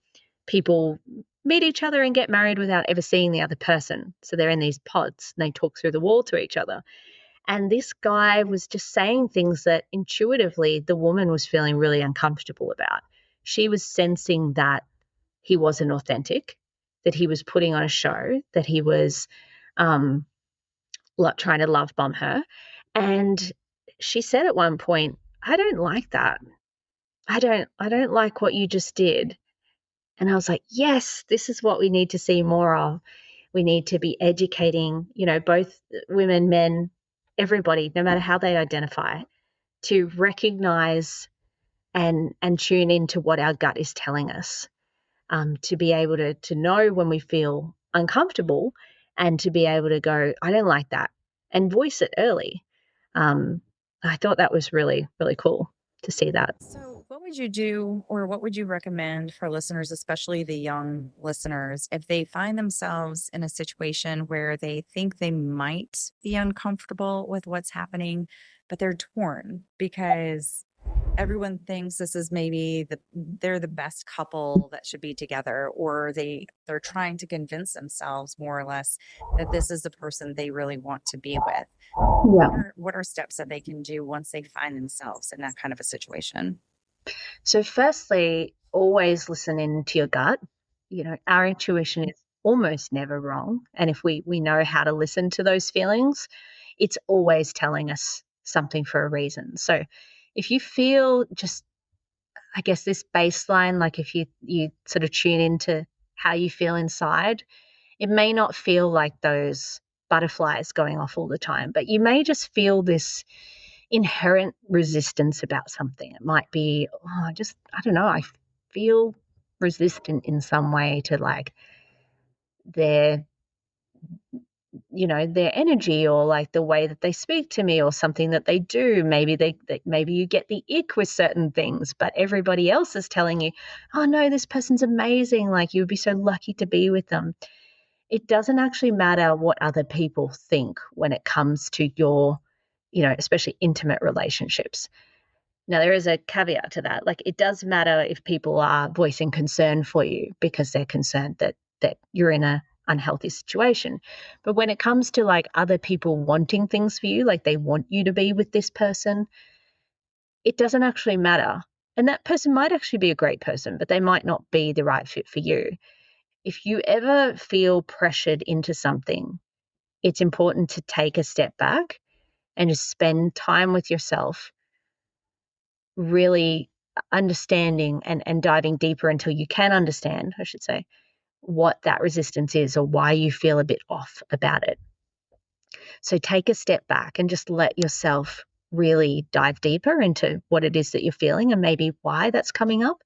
people meet each other and get married without ever seeing the other person. So they're in these pods and they talk through the wall to each other. And this guy was just saying things that intuitively the woman was feeling really uncomfortable about. She was sensing that he wasn't authentic, that he was putting on a show, that he was trying to love bomb her. And she said at one point, I don't like that. I don't like what you just did. And I was like, yes, this is what we need to see more of. We need to be educating, both women, men, everybody, no matter how they identify, to recognize and tune into what our gut is telling us, to be able to know when we feel uncomfortable and to be able to go, I don't like that, and voice it early. I thought that was really, really cool to see that. So, what would you do, or what would you recommend for listeners, especially the young listeners, if they find themselves in a situation where they think they might be uncomfortable with what's happening, but they're torn because everyone thinks this is maybe they're the best couple that should be together, or they're trying to convince themselves more or less that this is the person they really want to be with. Yeah. What are steps that they can do once they find themselves in that kind of a situation? So firstly, always listen in to your gut. Our intuition is almost never wrong. And if we know how to listen to those feelings, it's always telling us something for a reason. So if you feel just, I guess, this baseline, like if you sort of tune into how you feel inside, it may not feel like those butterflies going off all the time, but you may just feel this inherent resistance about something. It might be, I don't know, I feel resistant in some way to like their their energy, or like the way that they speak to me, or something that they do. Maybe maybe you get the ick with certain things, but everybody else is telling you, oh no, this person's amazing, like you would be so lucky to be with them. It doesn't actually matter what other people think when it comes to your, especially intimate relationships. Now, there is a caveat to that. Like, it does matter if people are voicing concern for you because they're concerned that you're in a unhealthy situation. But when it comes to like other people wanting things for you, like they want you to be with this person, it doesn't actually matter. And that person might actually be a great person, but they might not be the right fit for you. If you ever feel pressured into something, it's important to take a step back and just spend time with yourself, really understanding and diving deeper until you can understand, I should say, what that resistance is or why you feel a bit off about it. So take a step back and just let yourself really dive deeper into what it is that you're feeling and maybe why that's coming up.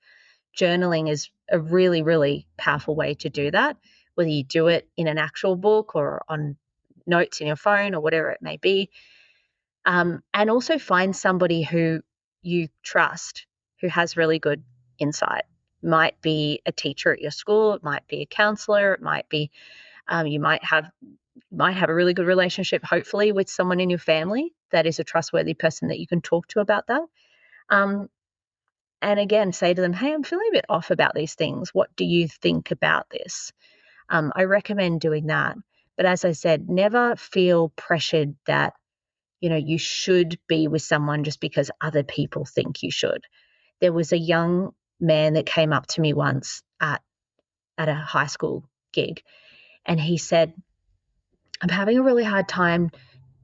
Journaling is a really, really powerful way to do that, whether you do it in an actual book or on notes in your phone or whatever it may be. And also find somebody who you trust, who has really good insight. Might be a teacher at your school, it might be a counselor, it might be you might have a really good relationship, hopefully, with someone in your family that is a trustworthy person that you can talk to about that. And again, say to them, hey, I'm feeling a bit off about these things. What do you think about this? I recommend doing that. But as I said, never feel pressured that, you should be with someone just because other people think you should. There was a young man that came up to me once at a high school gig, and he said, I'm having a really hard time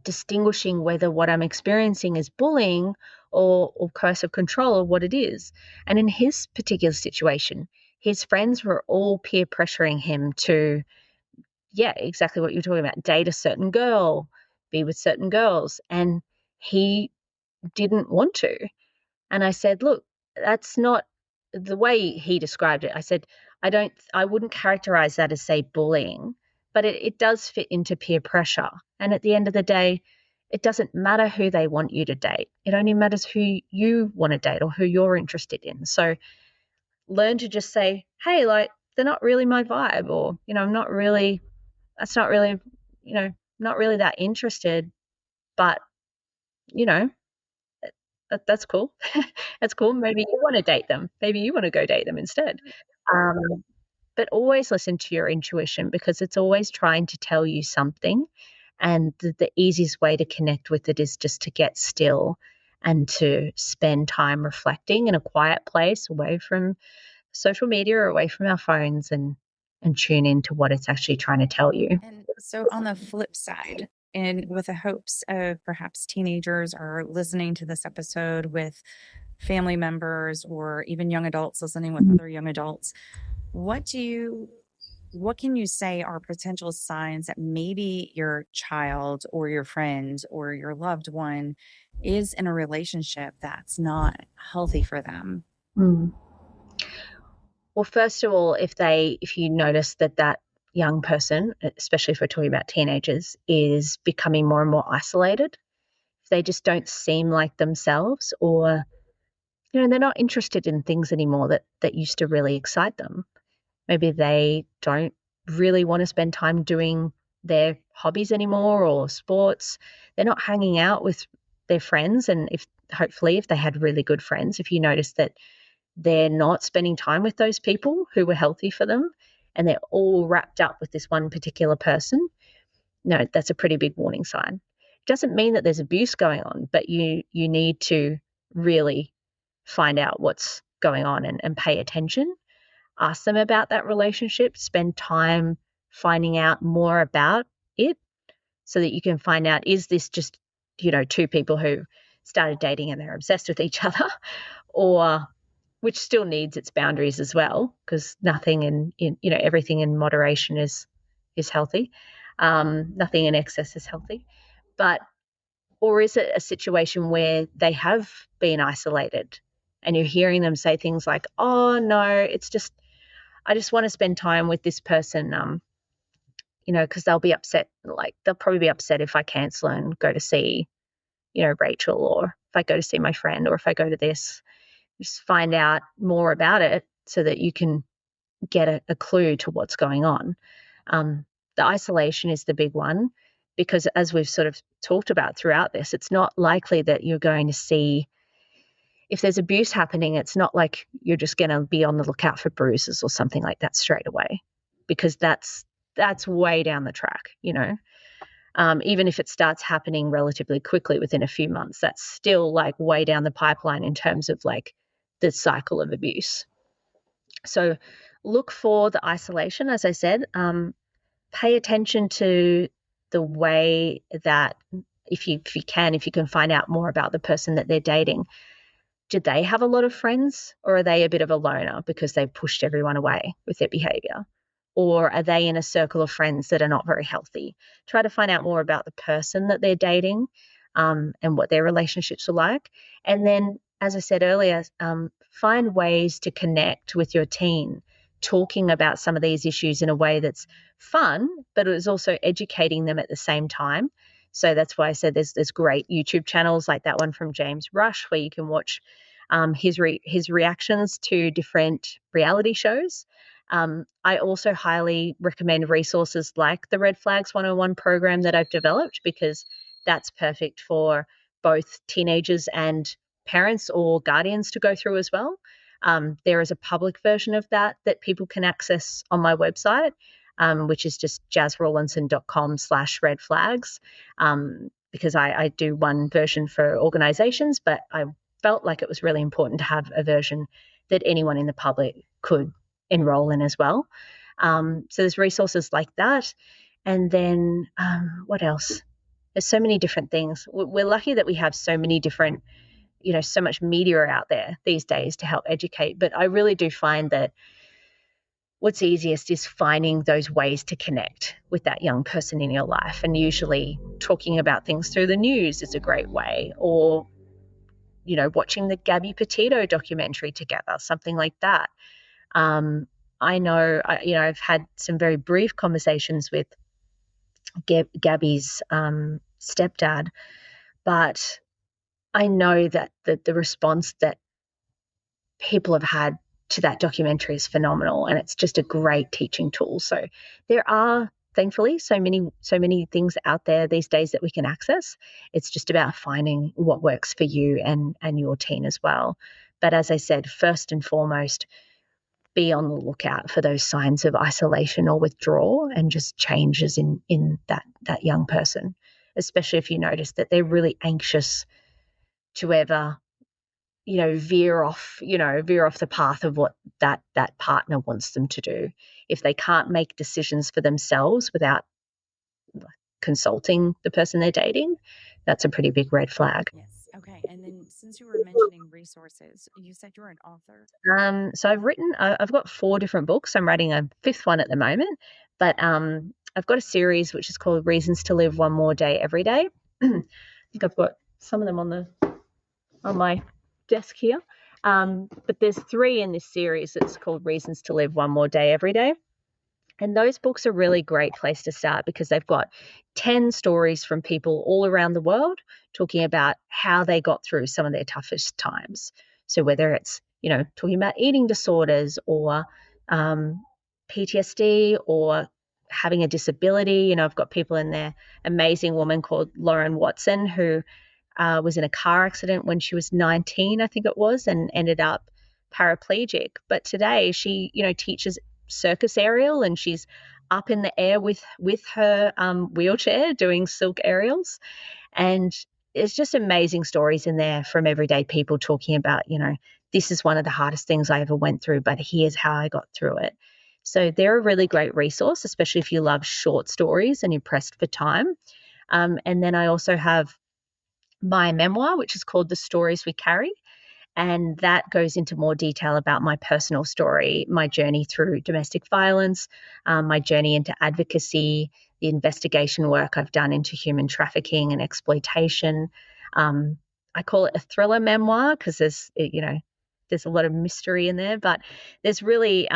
distinguishing whether what I'm experiencing is bullying or coercive control, or what it is. And in his particular situation, his friends were all peer pressuring him to, exactly what you're talking about, date a certain girl, be with certain girls. And he didn't want to. And I said, look, that's not the way he described it. I said, I wouldn't characterize that as, say, bullying, but it does fit into peer pressure. And at the end of the day, it doesn't matter who they want you to date. It only matters who you want to date or who you're interested in. So learn to just say, hey, like, they're not really my vibe, or, I'm not really, that's not really, not really that interested, but, that's cool. That's cool. Maybe you want to date them. Maybe you want to go date them instead. But always listen to your intuition, because it's always trying to tell you something. And the easiest way to connect with it is just to get still and to spend time reflecting in a quiet place, away from social media or away from our phones, and tune into what it's actually trying to tell you. And so on the flip side, and with the hopes of perhaps teenagers are listening to this episode with family members, or even young adults listening with other young adults, what can you say are potential signs that maybe your child or your friend or your loved one is in a relationship that's not healthy for them? Well, first of all, if you notice that young person, especially if we're talking about teenagers, is becoming more and more isolated, if they just don't seem like themselves, or they're not interested in things anymore that used to really excite them. Maybe they don't really want to spend time doing their hobbies anymore or sports. They're not hanging out with their friends. And hopefully if they had really good friends, if you notice that they're not spending time with those people who were healthy for them, and they're all wrapped up with this one particular person, no, that's a pretty big warning sign. It doesn't mean that there's abuse going on, but you need to really find out what's going on and pay attention. Ask them about that relationship, spend time finding out more about it, so that you can find out, is this just, two people who started dating and they're obsessed with each other, or which still needs its boundaries as well, because nothing everything in moderation is healthy. Nothing in excess is healthy. Or is it a situation where they have been isolated and you're hearing them say things like, oh no, it's just, I just want to spend time with this person, because they'll be upset. Like, they'll probably be upset if I cancel and go to see, Rachel, or if I go to see my friend, or if I go to this. Just find out more about it so that you can get a clue to what's going on. The isolation is the big one, because as we've sort of talked about throughout this, it's not likely that you're going to see, if there's abuse happening, it's not like you're just going to be on the lookout for bruises or something like that straight away, because that's way down the track, even if it starts happening relatively quickly within a few months, that's still like way down the pipeline in terms of like the cycle of abuse. So look for the isolation, as I said. Pay attention to the way that, if you can find out more about the person that they're dating, do they have a lot of friends, or are they a bit of a loner because they've pushed everyone away with their behavior? Or are they in a circle of friends that are not very healthy? Try to find out more about the person that they're dating, and what their relationships are like. And then, as I said earlier, find ways to connect with your teen, talking about some of these issues in a way that's fun, but it is also educating them at the same time. So that's why I said there's great YouTube channels like that one from James Rush, where you can watch his reactions to different reality shows. I also highly recommend resources like the Red Flags 101 program that I've developed, because that's perfect for both teenagers and parents or guardians to go through as well. There is a public version of that people can access on my website, which is just jasrawlinson.com/redflags, because I do one version for organizations, but I felt like it was really important to have a version that anyone in the public could enroll in as well. So there's resources like that. And then what else? There's so many different things. We're lucky that we have so many different, so much media out there these days to help educate. But I really do find that what's easiest is finding those ways to connect with that young person in your life. And usually talking about things through the news is a great way, or watching the Gabby Petito documentary together, something like that. I know, I've had some very brief conversations with Gabby's stepdad, but I know that the response that people have had to that documentary is phenomenal, and it's just a great teaching tool. So there are, thankfully, so many things out there these days that we can access. It's just about finding what works for you and your teen as well. But as I said, first and foremost, be on the lookout for those signs of isolation or withdrawal and just changes in that young person, especially if you notice that they're really anxious to ever veer off the path of what that partner wants them to do. If they can't make decisions for themselves without consulting the person they're dating, that's a pretty big red flag. Yes. Okay. And then since you were mentioning resources, you said you're an author. So I've got 4 different books. I'm writing a 5th one at the moment, but I've got a series which is called Reasons to Live One More Day Every Day. I think I've got some of them on my desk here. But there's 3 in this series that's called Reasons to Live One More Day Every Day. And those books are a really great place to start because they've got 10 stories from people all around the world talking about how they got through some of their toughest times. So whether it's, talking about eating disorders or PTSD or having a disability. I've got people in there, amazing woman called Lauren Watson who was in a car accident when she was 19, I think it was, and ended up paraplegic. But today she, teaches circus aerial, and she's up in the air with her wheelchair doing silk aerials. And it's just amazing stories in there from everyday people talking about, this is one of the hardest things I ever went through, but here's how I got through it. So they're a really great resource, especially if you love short stories and you're pressed for time. And then I also have my memoir, which is called The Stories We Carry. And that goes into more detail about my personal story, my journey through domestic violence, my journey into advocacy, the investigation work I've done into human trafficking and exploitation. I call it a thriller memoir because there's a lot of mystery in there, but there's really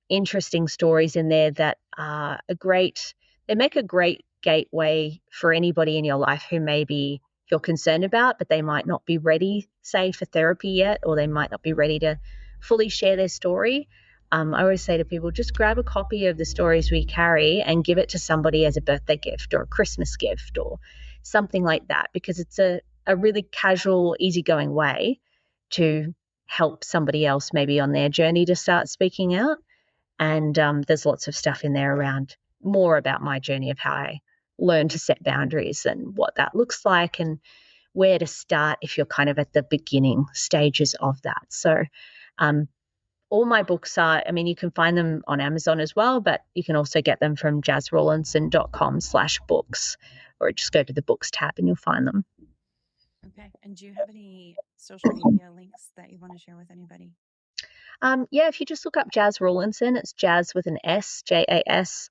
interesting stories in there that are they make a great gateway for anybody in your life who maybe you're concerned about, but they might not be ready, say, for therapy yet, or they might not be ready to fully share their story. I always say to people, just grab a copy of The Stories We Carry and give it to somebody as a birthday gift or a Christmas gift or something like that, because it's a really casual, easygoing way to help somebody else maybe on their journey to start speaking out. And there's lots of stuff in there around more about my journey of how I learn to set boundaries and what that looks like and where to start if you're kind of at the beginning stages of that. So all my books are, you can find them on Amazon as well, but you can also get them from jasrawlinson.com/books, or just go to the books tab and you'll find them. Okay. And do you have any social media links that you want to share with anybody? If you just look up Jas Rawlinson, it's Jas with an S, Jas.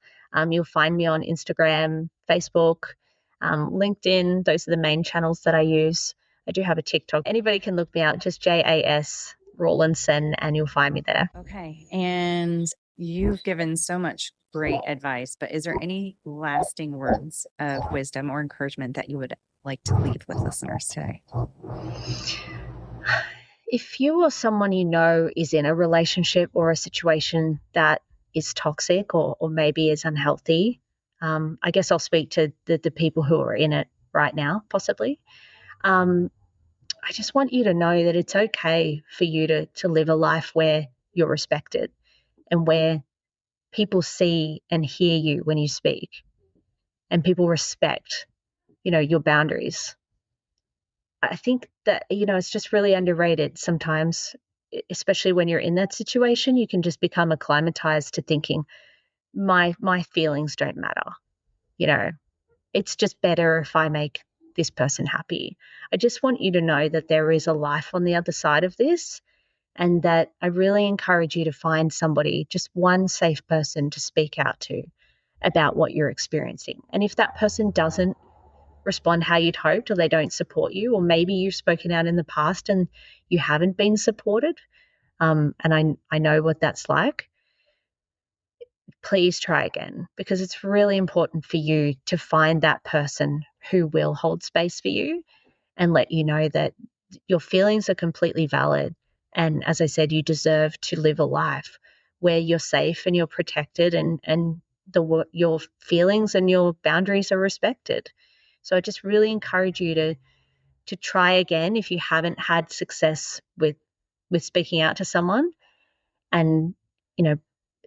You'll find me on Instagram, Facebook, LinkedIn. Those are the main channels that I use. I do have a TikTok. Anybody can look me out, just Jas Rawlinson, and you'll find me there. Okay. And you've given so much great advice, but is there any lasting words of wisdom or encouragement that you would like to leave with listeners today? If you or someone you know is in a relationship or a situation that is toxic or maybe is unhealthy, I guess I'll speak to the people who are in it right now, possibly. I just want you to know that it's okay for you to live a life where you're respected and where people see and hear you when you speak and people respect, your boundaries. I think that, it's just really underrated sometimes, especially when you're in that situation. You can just become acclimatized to thinking my feelings don't matter. It's just better if I make this person happy. I just want you to know that there is a life on the other side of this, and that I really encourage you to find somebody, just one safe person to speak out to about what you're experiencing. And if that person doesn't respond how you'd hoped, or they don't support you, or maybe you've spoken out in the past and you haven't been supported. And I know what that's like. Please try again, because it's really important for you to find that person who will hold space for you and let you know that your feelings are completely valid. And as I said, you deserve to live a life where you're safe and you're protected, and your feelings and your boundaries are respected. So I just really encourage you to try again if you haven't had success with speaking out to someone. And,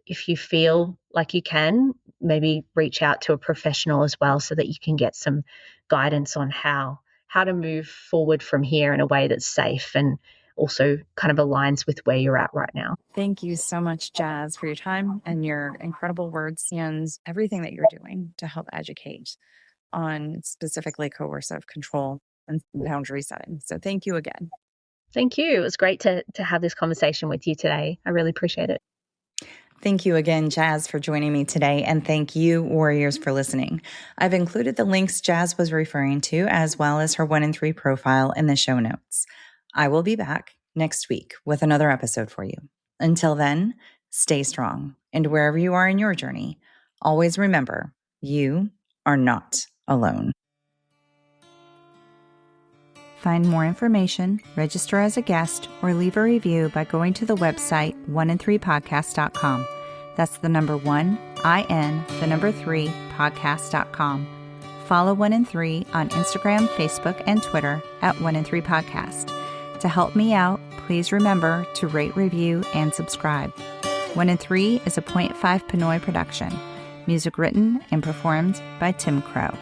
if you feel like you can, maybe reach out to a professional as well, so that you can get some guidance on how to move forward from here in a way that's safe and also kind of aligns with where you're at right now. Thank you so much, Jas, for your time and your incredible words and everything that you're doing to help educate on specifically coercive control and boundary setting. So thank you again. Thank you. It was great to have this conversation with you today. I really appreciate it. Thank you again, Jas, for joining me today, and thank you, Warriors, for listening. I've included the links Jas was referring to, as well as her 1 in 3 profile in the show notes. I will be back next week with another episode for you. Until then, stay strong, and wherever you are in your journey, always remember, you are not alone. Find more information, register as a guest, or leave a review by going to the website 1in3podcast.com. That's the number 1, IN, the number 3, podcast.com. Follow 1 in 3 on Instagram, Facebook, and Twitter at 1 in 3 podcast. To help me out, please remember to rate, review, and subscribe. 1 in 3 is a .5 Pinoy production. Music written and performed by Tim Crow.